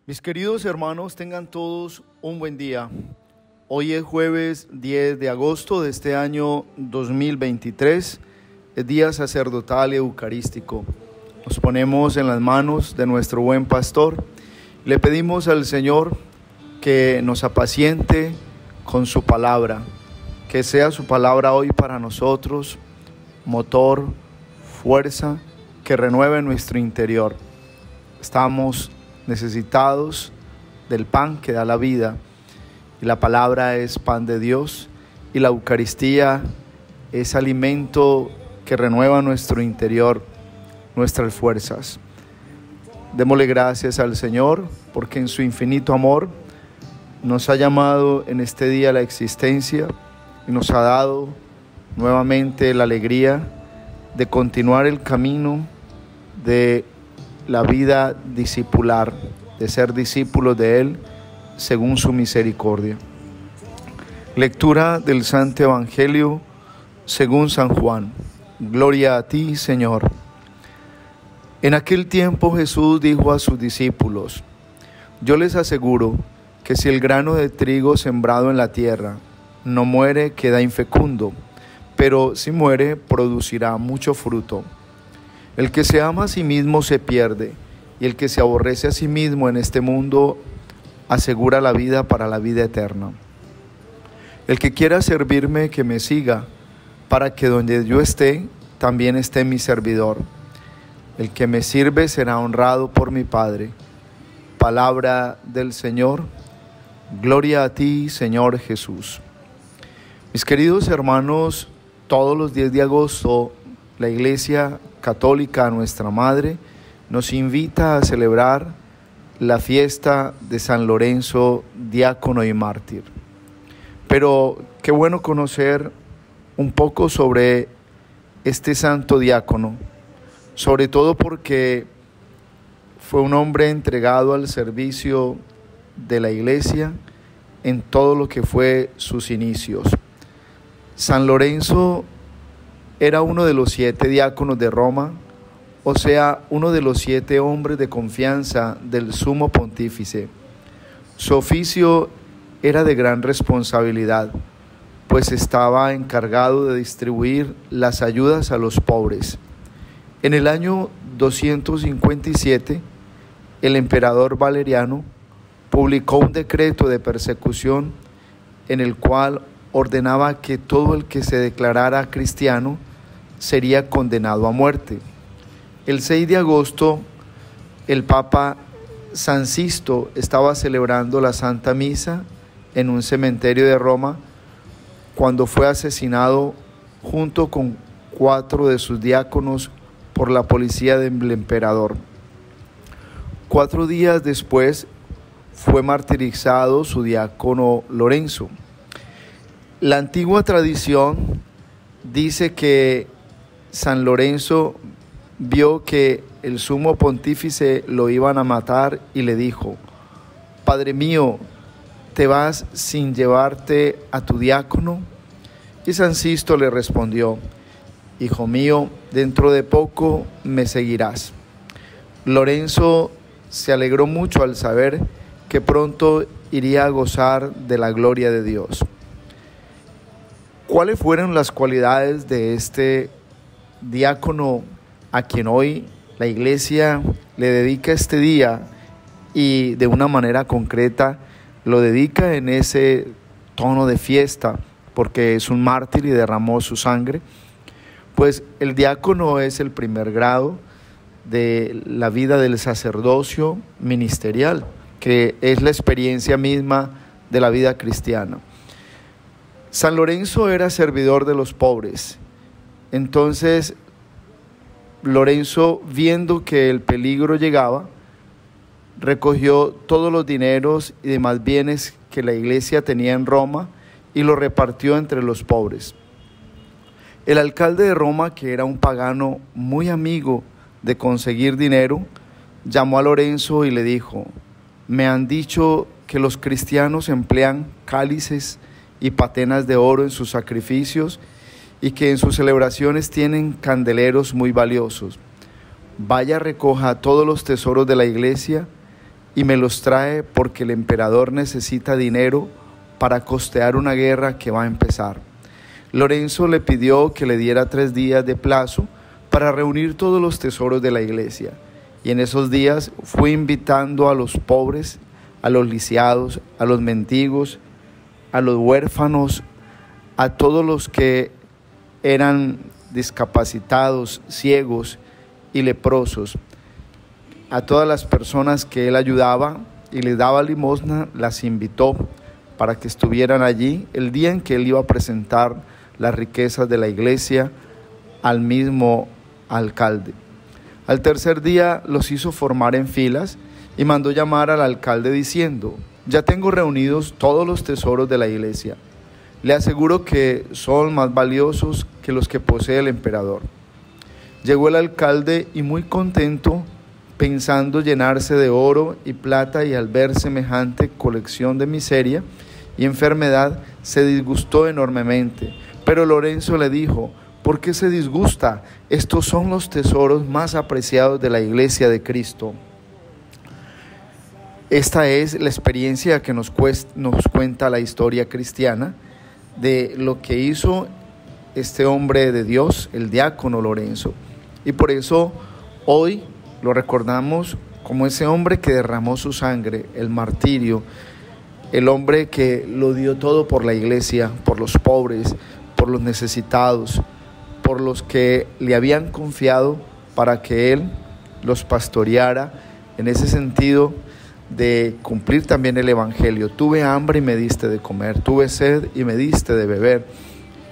Mis queridos hermanos, tengan todos un buen día. Hoy es jueves 10 de agosto de este año 2023, es día sacerdotal y eucarístico. Nos ponemos en las manos de nuestro buen pastor. Le pedimos al Señor que nos apaciente con su palabra, que sea su palabra hoy para nosotros motor, fuerza, que renueve nuestro interior. Estamos necesitados del pan que da la vida, y la palabra es pan de Dios, y la Eucaristía es alimento que renueva nuestro interior, nuestras fuerzas. Démosle gracias al Señor, porque en su infinito amor nos ha llamado en este día a la existencia y nos ha dado nuevamente la alegría de continuar el camino de la vida discipular, de ser discípulos de Él según su misericordia. Lectura del Santo Evangelio según San Juan. Gloria a ti, Señor. En aquel tiempo Jesús dijo a sus discípulos: yo les aseguro que si el grano de trigo sembrado en la tierra no muere, queda infecundo, pero si muere, producirá mucho fruto. El que se ama a sí mismo se pierde, y el que se aborrece a sí mismo en este mundo asegura la vida para la vida eterna. El que quiera servirme, que me siga, para que donde yo esté, también esté mi servidor. El que me sirve será honrado por mi Padre. Palabra del Señor. Gloria a ti, Señor Jesús. Mis queridos hermanos, todos los 10 de agosto, la Iglesia Católica, nuestra Madre, nos invita a celebrar la fiesta de San Lorenzo, diácono y mártir. Pero qué bueno conocer un poco sobre este santo diácono, sobre todo porque fue un hombre entregado al servicio de la Iglesia en todo lo que fue sus inicios. San Lorenzo era uno de los 7 diáconos de Roma, o sea, uno de los 7 hombres de confianza del sumo pontífice. Su oficio era de gran responsabilidad, pues estaba encargado de distribuir las ayudas a los pobres. En el año 257, el emperador Valeriano publicó un decreto de persecución en el cual ordenaba que todo el que se declarara cristiano sería condenado a muerte. El 6 de agosto, el Papa San Sisto estaba celebrando la Santa Misa en un cementerio de Roma cuando fue asesinado junto con 4 de sus diáconos por la policía del emperador. 4 días después fue martirizado su diácono Lorenzo. La antigua tradición dice que San Lorenzo vio que el sumo pontífice lo iban a matar y le dijo: Padre mío, ¿te vas sin llevarte a tu diácono? Y San Sisto le respondió: Hijo mío, dentro de poco me seguirás. Lorenzo se alegró mucho al saber que pronto iría a gozar de la gloria de Dios. ¿Cuáles fueron las cualidades de este diácono a quien hoy la Iglesia le dedica este día y de una manera concreta lo dedica en ese tono de fiesta porque es un mártir y derramó su sangre? Pues el diácono es el primer grado de la vida del sacerdocio ministerial, que es la experiencia misma de la vida cristiana. San Lorenzo era servidor de los pobres. Entonces, Lorenzo, viendo que el peligro llegaba, recogió todos los dineros y demás bienes que la iglesia tenía en Roma y los repartió entre los pobres. El alcalde de Roma, que era un pagano muy amigo de conseguir dinero, llamó a Lorenzo y le dijo: me han dicho que los cristianos emplean cálices y patenas de oro en sus sacrificios y que en sus celebraciones tienen candeleros muy valiosos. Vaya, recoja todos los tesoros de la iglesia y me los trae porque el emperador necesita dinero para costear una guerra que va a empezar. Lorenzo le pidió que le diera 3 días de plazo para reunir todos los tesoros de la iglesia, y en esos días fue invitando a los pobres, a los lisiados, a los mendigos, a los huérfanos, a todos los que eran discapacitados, ciegos y leprosos. A todas las personas que él ayudaba y les daba limosna, las invitó para que estuvieran allí el día en que él iba a presentar las riquezas de la iglesia al mismo alcalde. Al tercer día los hizo formar en filas y mandó llamar al alcalde diciendo: ya tengo reunidos todos los tesoros de la iglesia. Le aseguro que son más valiosos que los que posee el emperador. Llegó el alcalde y muy contento, pensando llenarse de oro y plata, y al ver semejante colección de miseria y enfermedad, se disgustó enormemente. Pero Lorenzo le dijo: ¿por qué se disgusta? Estos son los tesoros más apreciados de la iglesia de Cristo. Esta es la experiencia que nos cuenta la historia cristiana de lo que hizo este hombre de Dios, el diácono Lorenzo. Y por eso hoy lo recordamos como ese hombre que derramó su sangre, el martirio, el hombre que lo dio todo por la iglesia, por los pobres, por los necesitados, por los que le habían confiado para que él los pastoreara, en ese sentido de cumplir también el evangelio. Tuve hambre y me diste de comer, tuve sed y me diste de beber.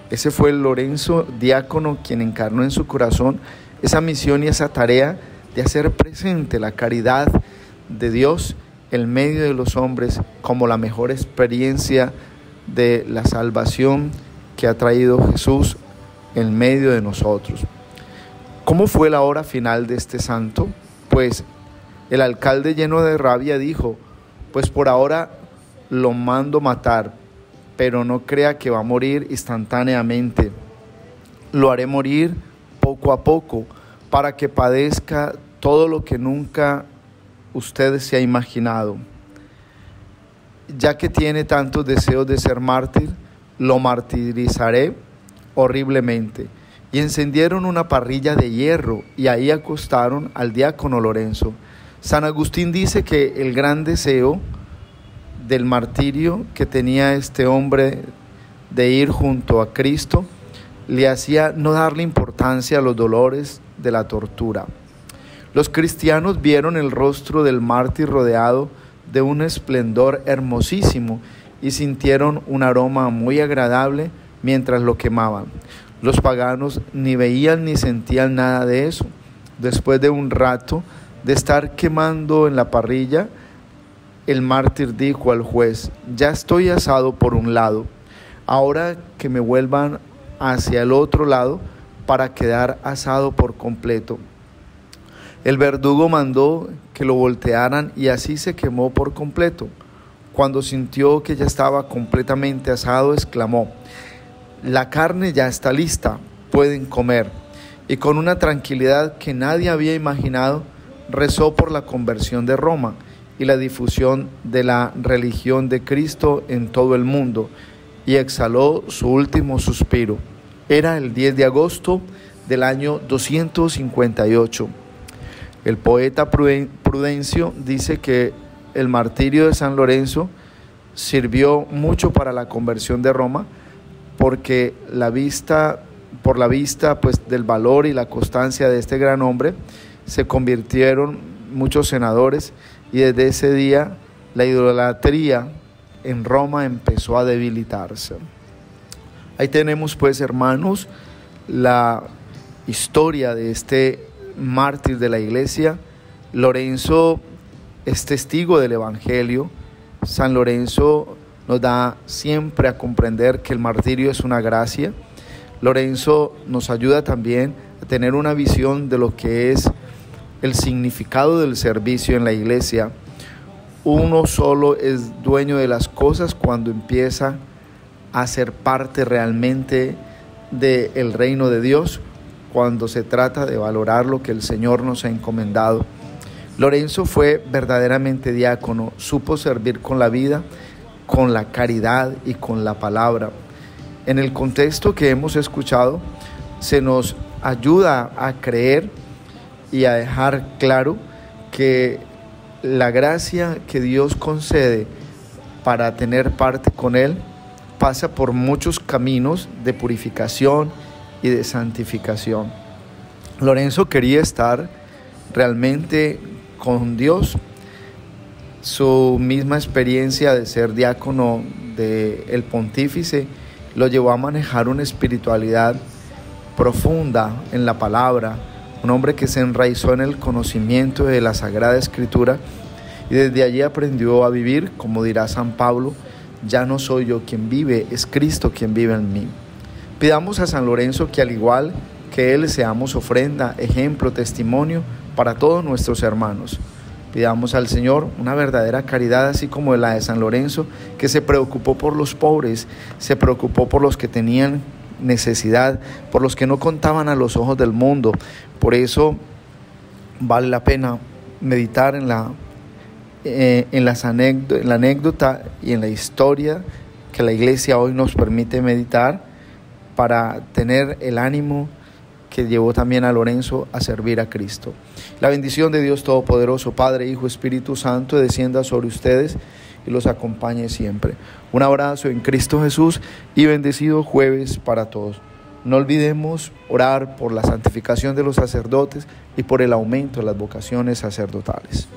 Ese fue el Lorenzo diácono quien encarnó en su corazón esa misión y esa tarea de hacer presente la caridad de Dios en medio de los hombres como la mejor experiencia de la salvación que ha traído Jesús en medio de nosotros. ¿Cómo fue la hora final de este santo? Pues el alcalde, lleno de rabia, dijo: pues por ahora lo mando matar, pero no crea que va a morir instantáneamente. Lo haré morir poco a poco, para que padezca todo lo que nunca usted se ha imaginado. Ya que tiene tantos deseos de ser mártir, lo martirizaré horriblemente. Y encendieron una parrilla de hierro y ahí acostaron al diácono Lorenzo. San Agustín dice que el gran deseo del martirio que tenía este hombre de ir junto a Cristo le hacía no darle importancia a los dolores de la tortura. Los cristianos vieron el rostro del mártir rodeado de un esplendor hermosísimo y sintieron un aroma muy agradable mientras lo quemaban. Los paganos ni veían ni sentían nada de eso. Después de un rato de estar quemando en la parrilla, el mártir dijo al juez: ya estoy asado por un lado, ahora que me vuelvan hacia el otro lado para quedar asado por completo. El verdugo mandó que lo voltearan y así se quemó por completo. Cuando sintió que ya estaba completamente asado, exclamó: la carne ya está lista, pueden comer. Y con una tranquilidad que nadie había imaginado, rezó por la conversión de Roma y la difusión de la religión de Cristo en todo el mundo, y exhaló su último suspiro. Era el 10 de agosto del año 258. El poeta Prudencio dice que el martirio de San Lorenzo sirvió mucho para la conversión de Roma, porque por la vista pues, del valor y la constancia de este gran hombre, se convirtieron muchos senadores, y desde ese día la idolatría en Roma empezó a debilitarse. Ahí tenemos pues, hermanos, la historia de este mártir de la iglesia. Lorenzo es testigo del evangelio. San Lorenzo nos da siempre a comprender que el martirio es una gracia. Lorenzo nos ayuda también a tener una visión de lo que es el significado del servicio en la iglesia. Uno solo es dueño de las cosas cuando empieza a ser parte realmente del reino de Dios, cuando se trata de valorar lo que el Señor nos ha encomendado. Lorenzo fue verdaderamente diácono, supo servir con la vida, con la caridad y con la palabra. En el contexto que hemos escuchado, se nos ayuda a creer y a dejar claro que la gracia que Dios concede para tener parte con Él pasa por muchos caminos de purificación y de santificación. Lorenzo quería estar realmente con Dios. Su misma experiencia de ser diácono del pontífice lo llevó a manejar una espiritualidad profunda en la palabra, un hombre que se enraizó en el conocimiento de la Sagrada Escritura y desde allí aprendió a vivir, como dirá San Pablo: ya no soy yo quien vive, es Cristo quien vive en mí. Pidamos a San Lorenzo que, al igual que él, seamos ofrenda, ejemplo, testimonio para todos nuestros hermanos. Pidamos al Señor una verdadera caridad, así como la de San Lorenzo, que se preocupó por los pobres, se preocupó por los que tenían necesidad, por los que no contaban a los ojos del mundo. Por eso vale la pena meditar en la anécdota y en la historia que la Iglesia hoy nos permite meditar, para tener el ánimo que llevó también a Lorenzo a servir a Cristo. La bendición de Dios Todopoderoso, Padre, Hijo, Espíritu Santo, descienda sobre ustedes y los acompañe siempre. Un abrazo en Cristo Jesús y bendecido jueves para todos. No olvidemos orar por la santificación de los sacerdotes y por el aumento de las vocaciones sacerdotales.